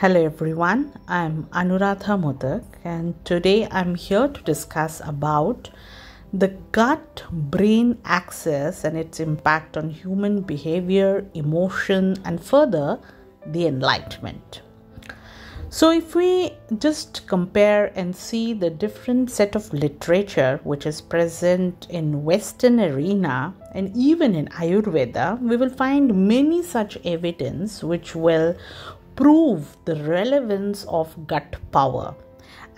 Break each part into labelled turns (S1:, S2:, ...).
S1: Hello everyone, I'm Anuradha and today I'm here to discuss about the gut-brain axis and its impact on human behavior, emotion and further the enlightenment. So if we just compare and see the different set of literature which is present in Western arena and even in Ayurveda, we will find many such evidence which will prove the relevance of gut power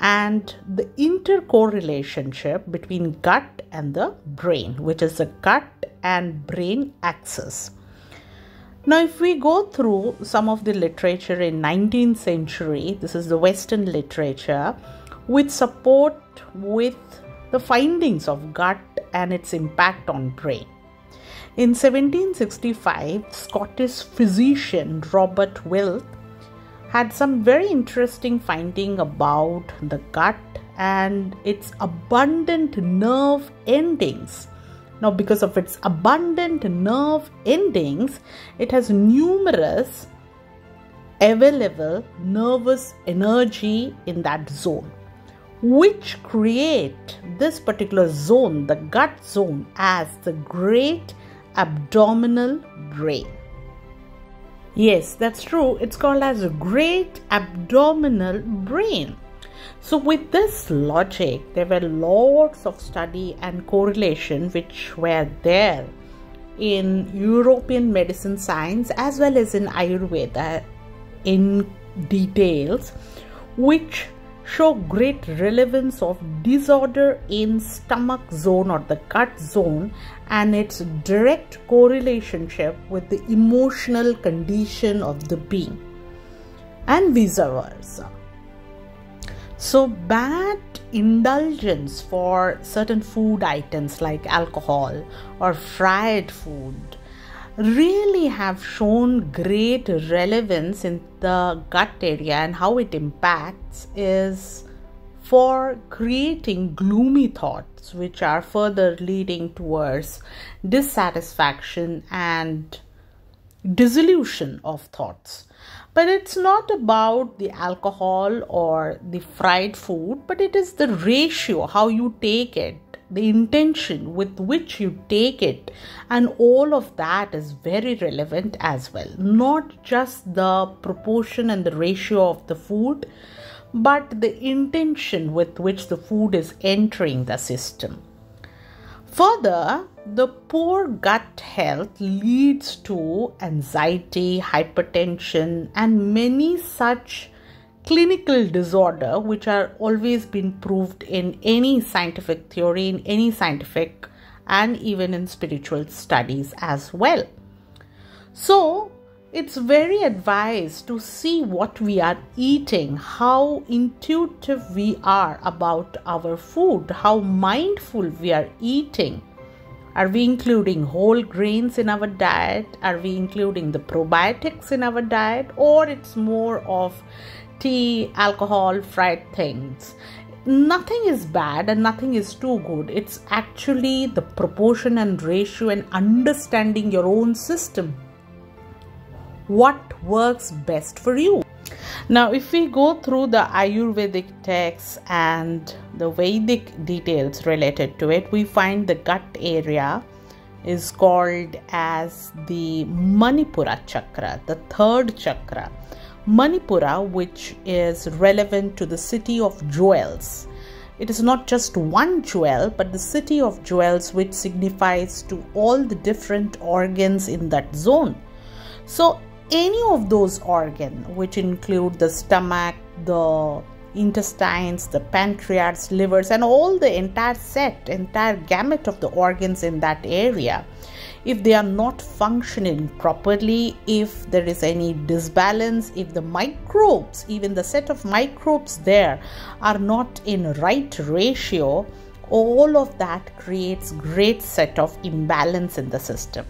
S1: and the intercorrelationship between gut and the brain, which is the gut and brain axis. Now, if we go through some of the literature in 19th century, this is the Western literature, which support with the findings of gut and its impact on brain. In 1765, Scottish physician Robert Wilk had some very interesting finding about the gut and its abundant nerve endings. Now, because of its abundant nerve endings, it has numerous available nervous energy in that zone, which create this particular zone, the gut zone, as the great abdominal brain. Yes, that's true. It's called as a great abdominal brain. So with this logic, there were lots of study and correlation which were there in European medicine science as well as in Ayurveda in details, which show great relevance of disorder in stomach zone or the gut zone and its direct correlationship with the emotional condition of the being and vice versa. So bad indulgence for certain food items like alcohol or fried food really have shown great relevance in the gut area, and how it impacts is for creating gloomy thoughts which are further leading towards dissatisfaction and dissolution of thoughts. But it's not about the alcohol or the fried food, but it is the ratio, how you take it, the intention with which you take it, and all of that is very relevant as well. Not just the proportion and the ratio of the food, but the intention with which the food is entering the system. Further, the poor gut health leads to anxiety, hypertension, and many such clinical disorder which are always been proved in any scientific theory, in any scientific and even in spiritual studies as well. So it's very advised to see what we are eating, how intuitive we are about our food, how mindful we are eating. Are we including whole grains in our diet? Are we including the probiotics in our diet? Or it's more of tea, alcohol, fried things? Nothing is bad and nothing is too good. It's actually the proportion and ratio and understanding your own system. What works best for you? Now, if we go through the Ayurvedic texts and the Vedic details related to it, we find the gut area is called as the Manipura chakra, the third chakra. Manipura, which is relevant to the city of jewels. It is not just one jewel, but the city of jewels, which signifies to all the different organs in that zone. So any of those organs, which include the stomach, the intestines, the pancreas, livers, and all the entire gamut of the organs in that area, if they are not functioning properly, if there is any disbalance, if the microbes, even the set of microbes there are not in right ratio, all of that creates great set of imbalance in the system.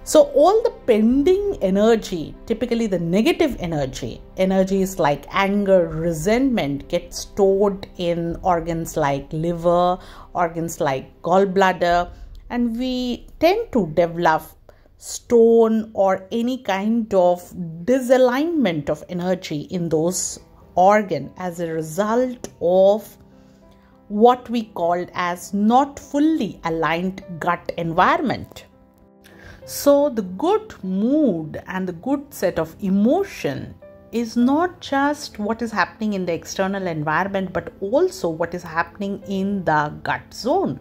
S1: So all the pending energy, typically the negative energies like anger, resentment, get stored in organs like liver, organs like gallbladder, and we tend to develop stone or any kind of disalignment of energy in those organs as a result of what we called as not fully aligned gut environment. So the good mood and the good set of emotion is not just what is happening in the external environment, but also what is happening in the gut zone,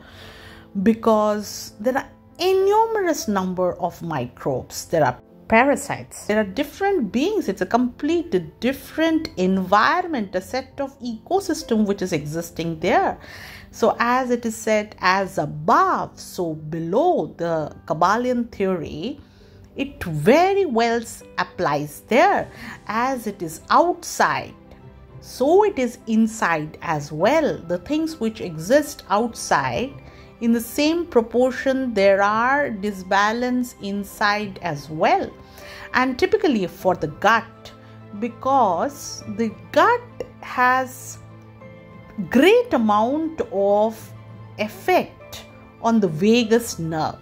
S1: because there are innumerous number of microbes, there are parasites, there are different beings. It's a complete different environment, a set of ecosystem which is existing there. So as it is said, as above, so below, the Kabbalion theory, it very well applies there. As it is outside, so it is inside as well. The things which exist outside, in the same proportion, there are disbalance inside as well. And typically for the gut, because the gut has great amount of effect on the vagus nerve.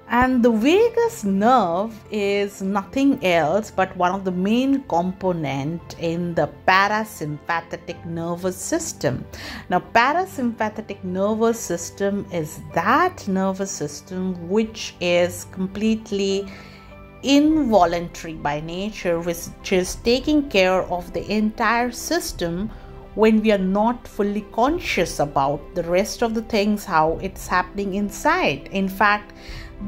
S1: And the vagus nerve is nothing else but one of the main component in the parasympathetic nervous system. Now, parasympathetic nervous system is that nervous system which is completely involuntary by nature, which is taking care of the entire system when we are not fully conscious about the rest of the things, how it's happening inside. In fact,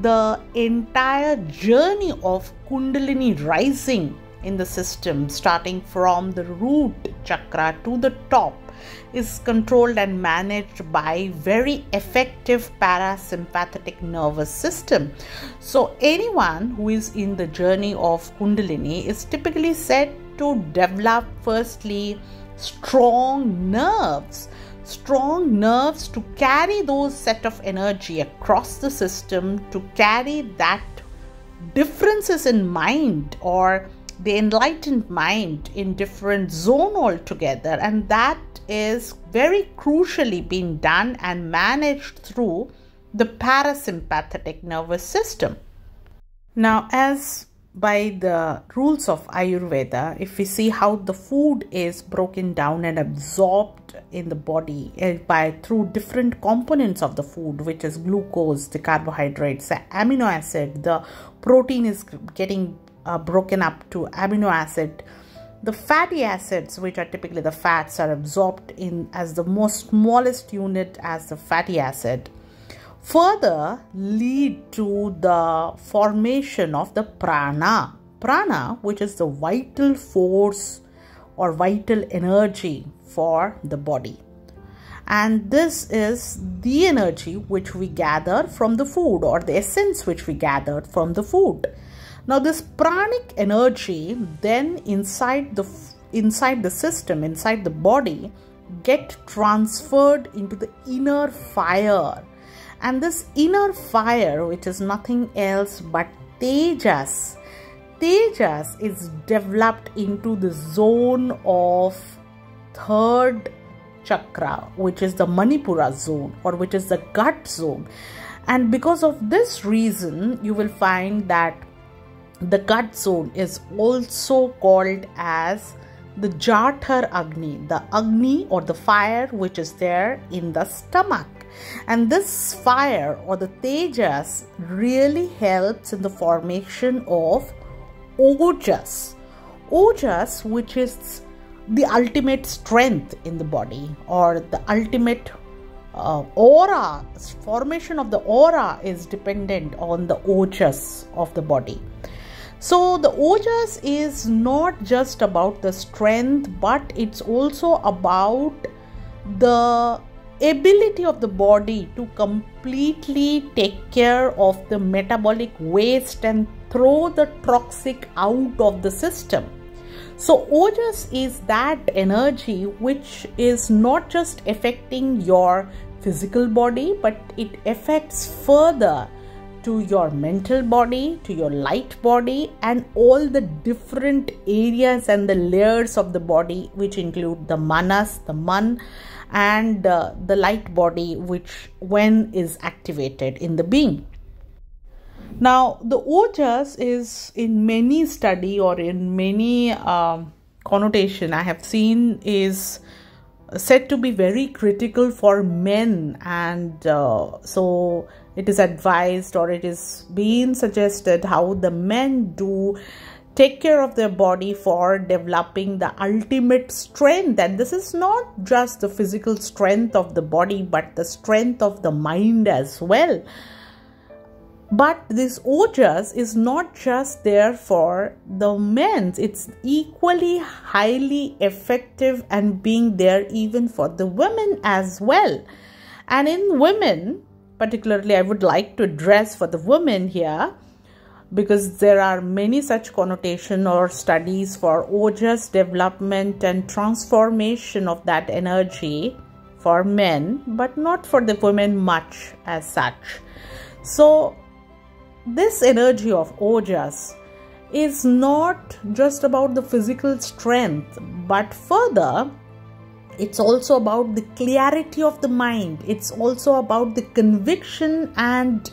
S1: the entire journey of kundalini rising in the system, starting from the root chakra to the top, is controlled and managed by very effective parasympathetic nervous system. So anyone who is in the journey of kundalini is typically said to develop firstly strong nerves to carry those set of energy across the system, to carry that differences in mind or the enlightened mind in different zone altogether. And that is very crucially being done and managed through the parasympathetic nervous system. Now, as by the rules of Ayurveda, if we see how the food is broken down and absorbed in the body through different components of the food, which is glucose, the carbohydrates, the amino acid, the protein is getting broken up to amino acid. The fatty acids, which are typically the fats, are absorbed in as the most smallest unit as the fatty acid. Further lead to the formation of the prana. Prana, which is the vital force or vital energy for the body. And this is the energy which we gather from the food, or the essence which we gathered from the food. Now this pranic energy then inside the system, inside the body, get transferred into the inner fire. And this inner fire, which is nothing else but Tejas. Tejas is developed into the zone of third chakra, which is the Manipura zone, or which is the gut zone. And because of this reason, you will find that the gut zone is also called as the Jathar Agni, the Agni or the fire which is there in the stomach. And this fire or the Tejas really helps in the formation of Ojas. Ojas, which is the ultimate strength in the body, or the ultimate aura. Formation of the aura is dependent on the Ojas of the body. So the Ojas is not just about the strength, but it's also about the ability of the body to completely take care of the metabolic waste and throw the toxic out of the system. So Ojas is that energy which is not just affecting your physical body, but it affects further to your mental body, to your light body, and all the different areas and the layers of the body, which include the manas, the man, and the light body, which when is activated in the being. Now, the ojas is in many study or in many connotation I have seen is said to be very critical for men, and so it is advised or it is being suggested how the men do take care of their body for developing the ultimate strength. And this is not just the physical strength of the body, but the strength of the mind as well. But this ojas is not just there for the men. It's equally highly effective and being there even for the women as well. And in women, particularly, I would like to address for the women here, because there are many such connotation or studies for ojas development and transformation of that energy for men, but not for the women much as such. So this energy of ojas is not just about the physical strength, but further, it's also about the clarity of the mind. It's also about the conviction and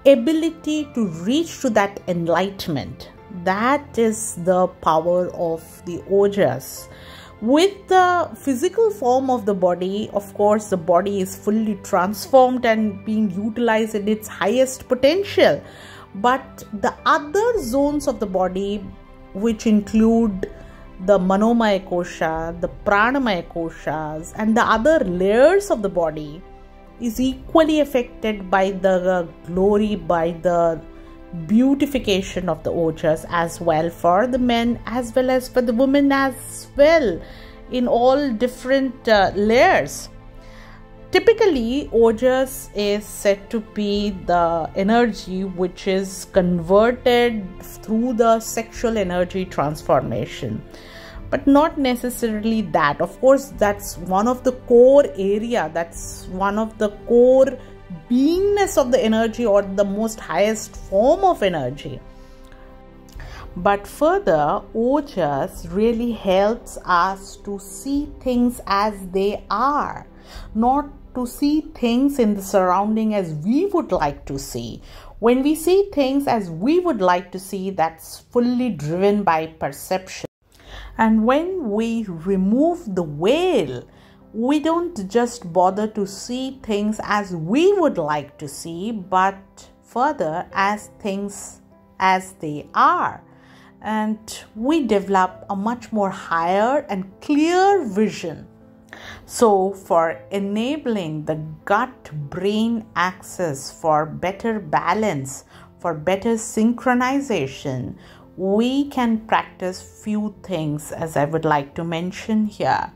S1: ability to reach to that enlightenment. That is the power of the ojas. With the physical form of the body, of course, the body is fully transformed and being utilized in its highest potential. But the other zones of the body, which include the manomaya kosha, the pranamaya koshas, and the other layers of the body, is equally affected by the glory, by the beautification of the ojas as well for the men as well as for the women as well, in all different layers. Typically, ojas is said to be the energy which is converted through the sexual energy transformation, but not necessarily that. Of course, that's one of the core area, that's one of the core beingness of the energy or the most highest form of energy. But further, ojas really helps us to see things as they are, not to see things in the surrounding as we would like to see. When we see things as we would like to see, that's fully driven by perception. And when we remove the veil, we don't just bother to see things as we would like to see, but further as things as they are. And we develop a much more higher and clear vision. So for enabling the gut-brain axis for better balance, for better synchronization, we can practice few things as I would like to mention here.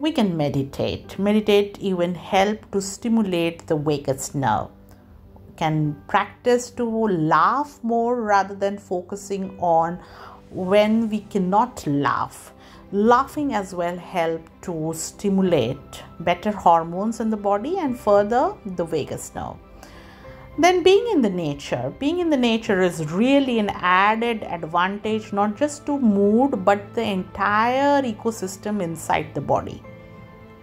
S1: We can meditate. Meditate even help to stimulate the vagus nerve. We can practice to laugh more rather than focusing on when we cannot laugh. Laughing as well help to stimulate better hormones in the body and further the vagus nerve. Then being in the nature is really an added advantage, not just to mood, but the entire ecosystem inside the body.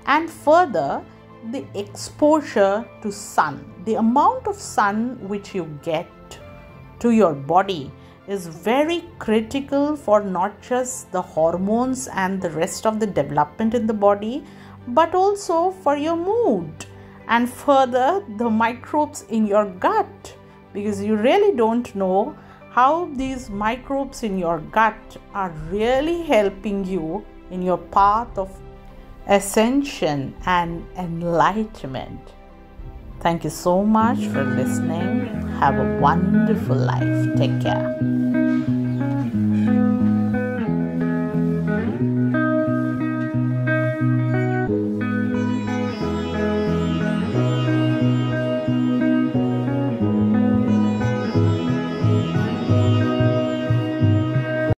S1: And further, the exposure to sun, the amount of sun which you get to your body is very critical for not just the hormones and the rest of the development in the body, but also for your mood. And further, the microbes in your gut, because you really don't know how these microbes in your gut are really helping you in your path of ascension and enlightenment. Thank you so much for listening. Have a wonderful life. Take care.